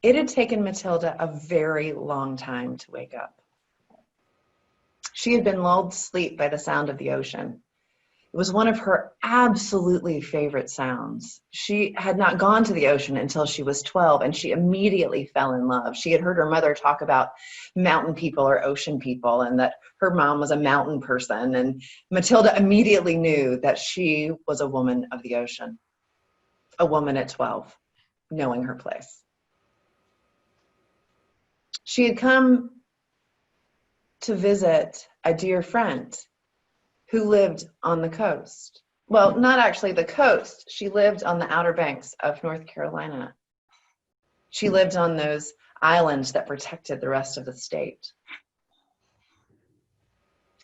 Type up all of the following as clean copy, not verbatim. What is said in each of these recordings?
It had taken Matilda a very long time to wake up. She had been lulled to sleep by the sound of the ocean. It was one of her absolutely favorite sounds. She had not gone to the ocean until she was 12, and she immediately fell in love. She had heard her mother talk about mountain people or ocean people, and that her mom was a mountain person. And Matilda immediately knew that she was a woman of the ocean, a woman at 12, knowing her place. She had come to visit a dear friend who lived on the coast. Well, not actually the coast. She lived on the Outer Banks of North Carolina. She lived on those islands that protected the rest of the state.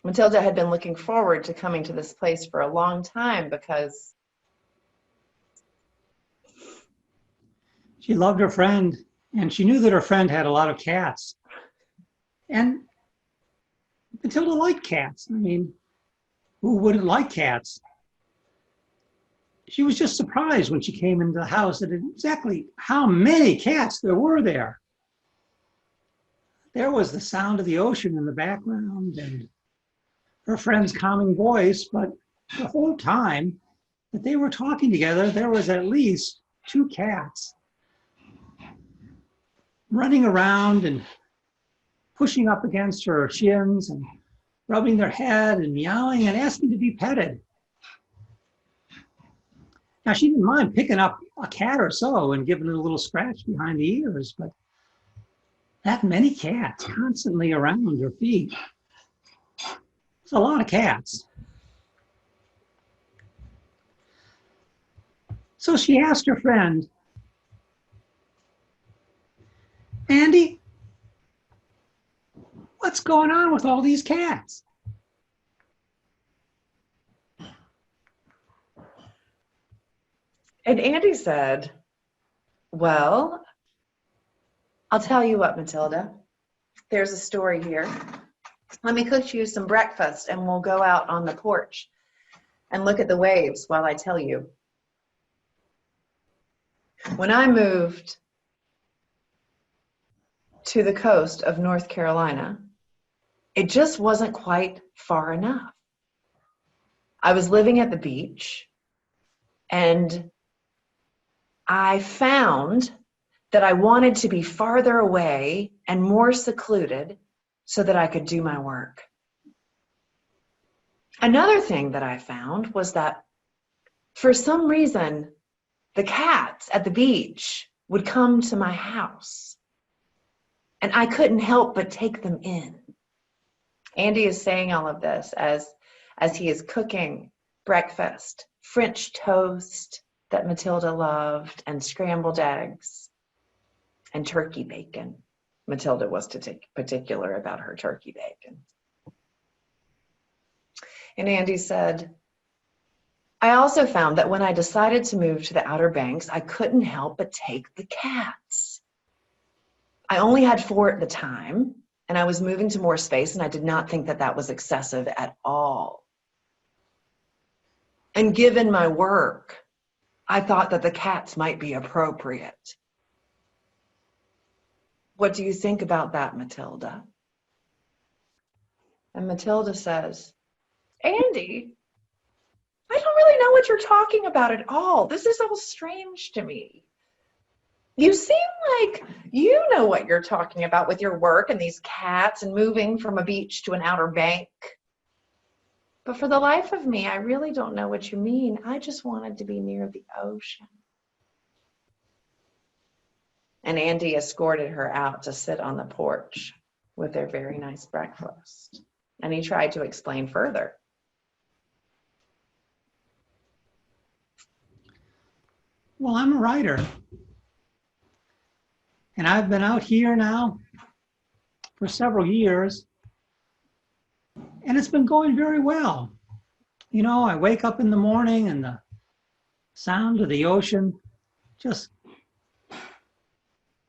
Matilda had been looking forward to coming to this place for a long time because she loved her friend, and she knew that her friend had a lot of cats. And Matilda liked cats. I mean, who wouldn't like cats? She was just surprised when she came into the house at exactly how many cats there were there. There was the sound of the ocean in the background and her friend's calming voice, but the whole time that they were talking together, there was at least 2 cats running around and pushing up against her shins and rubbing their head and meowing and asking to be petted. Now, she didn't mind picking up a cat or so and giving it a little scratch behind the ears, but that many cats constantly around her feet, it's a lot of cats. So she asked her friend, Andy, what's going on with all these cats? And Andy said, well, I'll tell you what, Matilda. There's a story here. Let me cook you some breakfast and we'll go out on the porch and look at the waves while I tell you. When I moved to the coast of North Carolina, it just wasn't quite far enough. I was living at the beach and I found that I wanted to be farther away and more secluded so that I could do my work. Another thing that I found was that for some reason, the cats at the beach would come to my house and I couldn't help but take them in. Andy is saying all of this as he is cooking breakfast, French toast that Matilda loved, and scrambled eggs, and turkey bacon. Matilda was particular about her turkey bacon. And Andy said, I also found that when I decided to move to the Outer Banks, I couldn't help but take the cats. I only had 4 at the time, and I was moving to more space, and I did not think that that was excessive at all. And given my work, I thought that the cats might be appropriate. What do you think about that, Matilda? And Matilda says, Andy, I don't really know what you're talking about at all. This is all strange to me. You seem like you know what you're talking about with your work and these cats and moving from a beach to an outer bank. But for the life of me, I really don't know what you mean. I just wanted to be near the ocean. And Andy escorted her out to sit on the porch with their very nice breakfast. And he tried to explain further. Well, I'm a writer. And I've been out here now for several years. And it's been going very well. You know, I wake up in the morning and the sound of the ocean just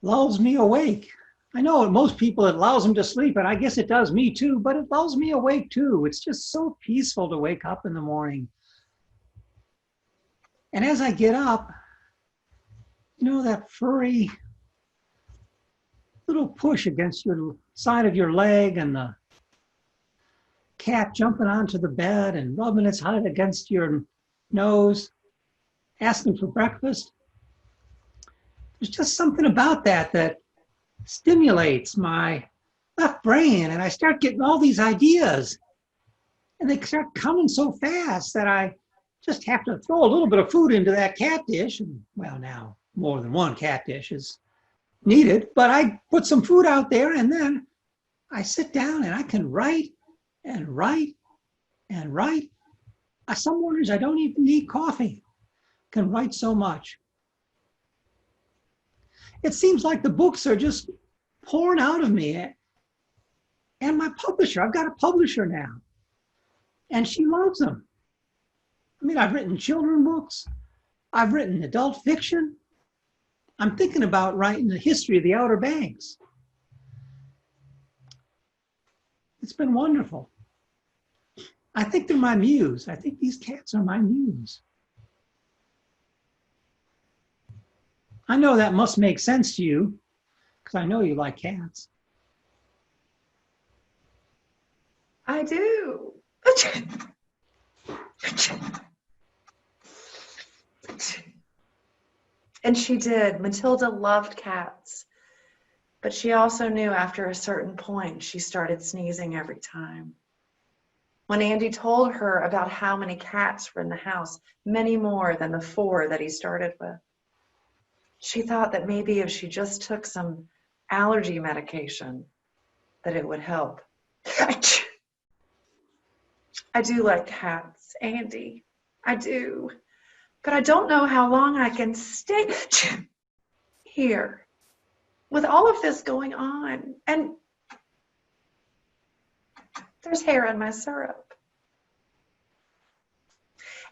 lulls me awake. I know most people it lulls them to sleep, and I guess it does me too, but it lulls me awake too. It's just so peaceful to wake up in the morning. And as I get up, you know, that furry little push against your side of your leg and the cat jumping onto the bed and rubbing its head against your nose, asking for breakfast. There's just something about that that stimulates my left brain, and I start getting all these ideas, and they start coming so fast that I just have to throw a little bit of food into that cat dish. And well, now more than one cat dish is needed, but I put some food out there, and then I sit down and I can write and write and write. Some mornings I don't even need coffee. I can write so much. It seems like the books are just pouring out of me. And my publisher, I've got a publisher now, and she loves them. I mean, I've written children's books. I've written adult fiction. I'm thinking about writing the history of the Outer Banks. It's been wonderful. I think they're my muse. I think these cats are my muse. I know that must make sense to you, because I know you like cats. I do. And she did. Matilda loved cats. But she also knew after a certain point, she started sneezing every time. When Andy told her about how many cats were in the house, many more than the 4 that he started with, she thought that maybe if she just took some allergy medication, that it would help. I do like cats, Andy. I do. But I don't know how long I can stay here with all of this going on. And there's hair in my syrup.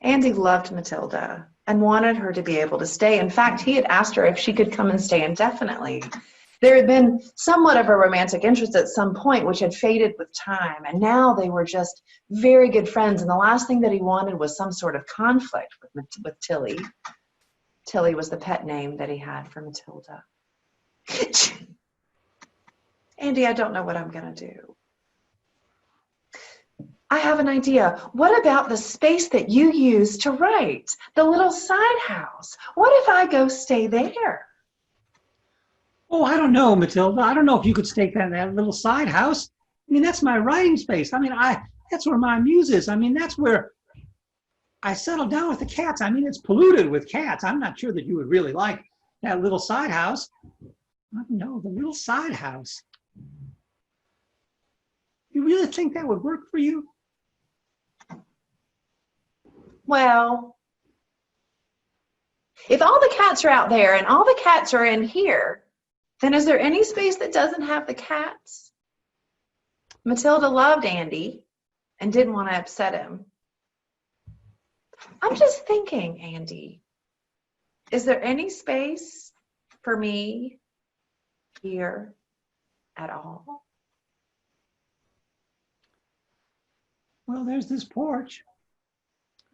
Andy loved Matilda and wanted her to be able to stay. In fact, he had asked her if she could come and stay indefinitely. There had been somewhat of a romantic interest at some point, which had faded with time, and now they were just very good friends, and the last thing that he wanted was some sort of conflict with Tilly. Tilly was the pet name that he had for Matilda. Andy, I don't know what I'm going to do. I have an idea. What about the space that you use to write? The little side house. What if I go stay there? Oh, I don't know, Matilda. I don't know if you could stay in that little side house. I mean, that's my writing space. I mean, that's where my muse is. I mean, that's where I settle down with the cats. I mean, it's polluted with cats. I'm not sure that you would really like that little side house. I don't know, the little side house. You really think that would work for you? Well, if all the cats are out there and all the cats are in here, then is there any space that doesn't have the cats? Matilda loved Andy and didn't want to upset him. I'm just thinking, Andy, is there any space for me here at all? Well, there's this porch.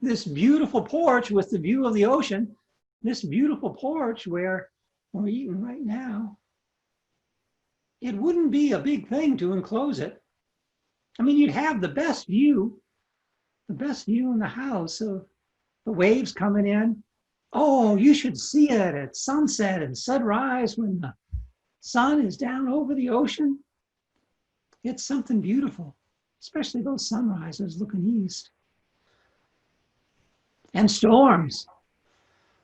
This beautiful porch with the view of the ocean. This beautiful porch where we're eating right now. It wouldn't be a big thing to enclose it. I mean, you'd have the best view in the house of the waves coming in. Oh, you should see it at sunset and sunrise when the sun is down over the ocean. It's something beautiful, especially those sunrises looking east. And storms.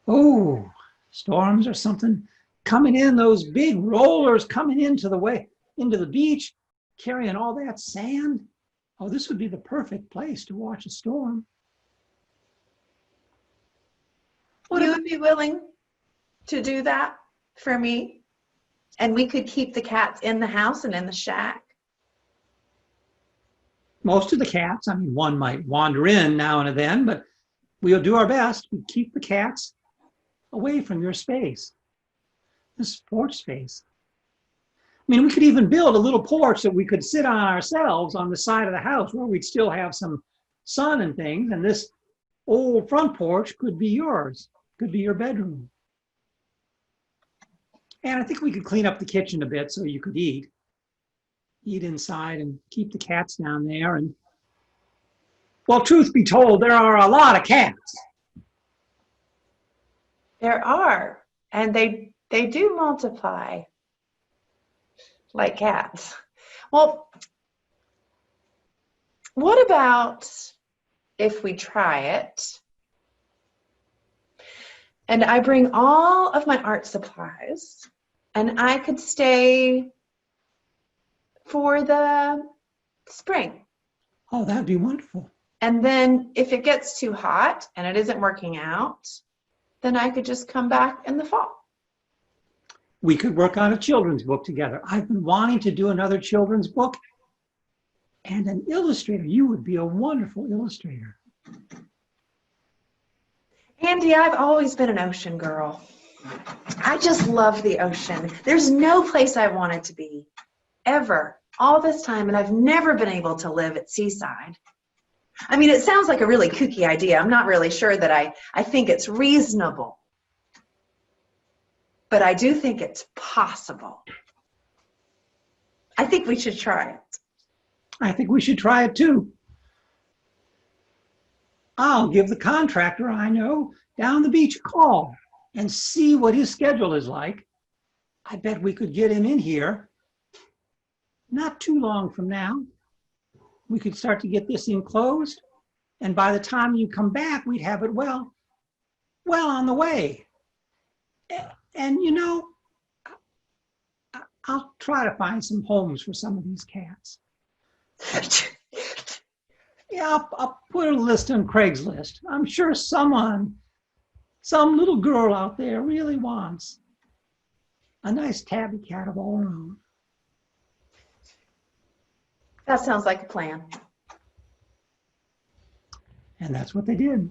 Oh, storms are something coming in, those big rollers coming into the beach, carrying all that sand. Oh, this would be the perfect place to watch a storm. You would be willing to do that for me? And we could keep the cats in the house and in the shack? Most of the cats, I mean, one might wander in now and then, but we'll do our best to keep the cats away from your space, this porch space. I mean, we could even build a little porch that we could sit on ourselves on the side of the house where we'd still have some sun and things, and this old front porch could be yours, could be your bedroom. And I think we could clean up the kitchen a bit so you could eat inside and keep the cats down there. And well, truth be told, there are a lot of cats. There are, and they do multiply like cats. Well, what about if we try it and I bring all of my art supplies and I could stay for the spring? Oh, that'd be wonderful. And then if it gets too hot and it isn't working out, then I could just come back in the fall. We could work on a children's book together. I've been wanting to do another children's book. And an illustrator, you would be a wonderful illustrator. Andy, I've always been an ocean girl. I just love the ocean. There's no place I wanted to be, ever, all this time, and I've never been able to live at seaside. I mean, it sounds like a really kooky idea. I'm not really sure that I think it's reasonable. But I do think it's possible. I think we should try it. I think we should try it too. I'll give the contractor I know down the beach a call and see what his schedule is like. I bet we could get him in here not too long from now. We could start to get this enclosed, and by the time you come back, we'd have it well on the way. And you know, I'll try to find some homes for some of these cats. Yeah, I'll put a list on Craigslist. I'm sure some little girl out there really wants a nice tabby cat of all her own. That sounds like a plan. And that's what they did.